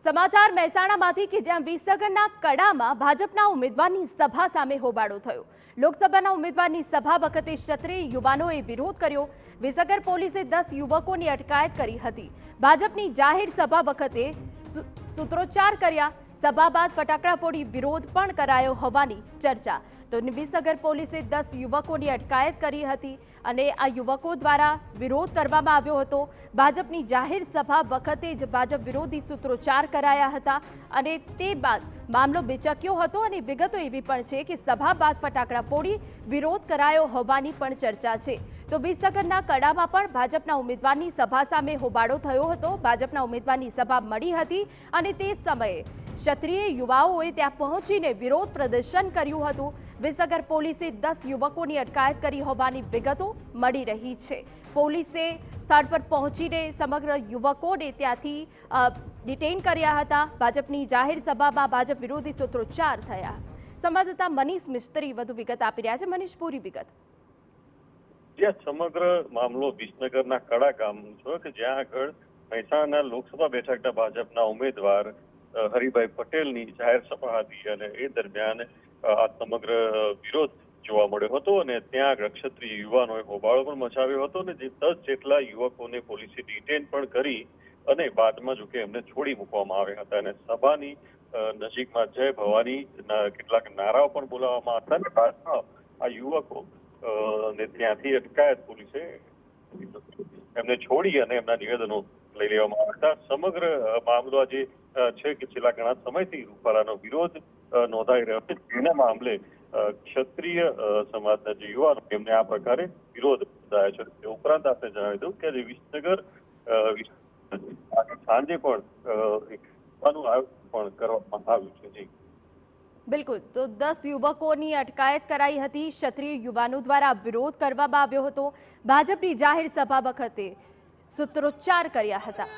સમાચાર મહેસાણામાંથી કે જ્યાં વિસનગરના કડામાં ભાજપના ઉમેદવારની સભા સામે હોબાળો થયો। લોકસભાના ઉમેદવારની સભા વખતે ક્ષત્રિય યુવાનોએ વિરોધ કર્યો। વિસનગર પોલીસે 10 યુવકોની અટકાયત કરી હતી। ભાજપની જાહેર સભા વખતે સૂત્રોચ્ચાર કર્યા। સભા બાદ ફટાકડા ફોડી વિરોધ પણ કરાયો હોવાની ચર્ચા। તો વિસનગર પોલીસે 10 યુવકોની અટકાયત કરી હતી અને આ યુવકો દ્વારા વિરોધ કરવામાં આવ્યો હતો। ભાજપની જાહેર સભા વખતે જ ભાજપ વિરોધી સૂત્રોચ્ચાર કરાયા હતા અને તે બાદ મામલો બેચક્યો હતો અને વિગતો એવી પણ છે કે સભા બાદ ફટાકડા ફોડી વિરોધ કરાયો હોવાની પણ ચર્ચા છે। તો વિસનગરના કડામાં પણ ભાજપના ઉમેદવારની સભા સામે હોબાળો થયો હતો। ભાજપના ઉમેદવારની સભા મળી હતી અને તે સમયે ક્ષત્રિય યુવાઓએ ત્યાં પહોંચીને વિરોધ પ્રદર્શન કર્યું હતું। વિસનગર પોલીસે 10 યુવકોની અટકાયત કરી હોવાની વિગતો મળી રહી છે। પોલીસે સ્થળ પર પહોંચીને સમગ્ર યુવકોને ત્યાંથી ડિટેન કર્યા હતા। ભાજપની જાહેર સભામાં ભાજપ વિરોધી સૂત્રોચ્ચાર થયા। સંવાદદાતા મનીષ મિસ્ત્રી વધુ વિગત આપી રહ્યા છે। મનીષ, પૂરી વિગત। જ્યાં સમગ્ર મામલો વિસનગરના કડા ગામનો છે કે જ્યાં આગળ મહેસાણા લોકસભા બેઠકના ભાજપના ઉમેદવાર હરિભાઈ પટેલની જાહેર સભા હતી અને એ દરમિયાન આ સમગ્ર વિરોધ જોવા મળ્યો હતો અને ત્યાં આગળ ક્ષત્રિય યુવાનોએ હોબાળો પણ મચાવ્યો હતો અને જે 10 જેટલા યુવકોને પોલીસે ડિટેન પણ કરી અને બાદમાં જોકે એમને છોડી મૂકવામાં આવ્યા હતા અને સભાની નજીકમાં જય ભવાની કેટલાક નારાઓ પણ બોલાવવામાં હતા અને બાદમાં આ યુવકો ને ત્યાંથી અટકાયત પોલીસે એમને છોડી અને એમના નિવેદનો લઈ લેવામાં આવ્યા હતા। સમગ્ર મામલો આજે છે કે છેલ્લા ઘણા સમયથી રૂપાલાનો વિરોધ નોંધાઈ રહ્યો છે, જેના મામલે ક્ષત્રિય સમાજના જે યુવાનો એમને આ પ્રકારે વિરોધ નોંધાયો છે। તે ઉપરાંત આપણે જણાવી દઉં કે વિસનગર સાંજે પણ આયોજન પણ કરવામાં આવ્યું છે। જી બિલકુલ, તો 10 યુવકોની અટકાયત કરાઈ હતી। ક્ષત્રિય યુવાનો દ્વારા વિરોધ કરવામાં આવ્યો હતો। ભાજપની જાહેર સભા વખતે સૂત્રોચ્ચાર કર્યા હતા।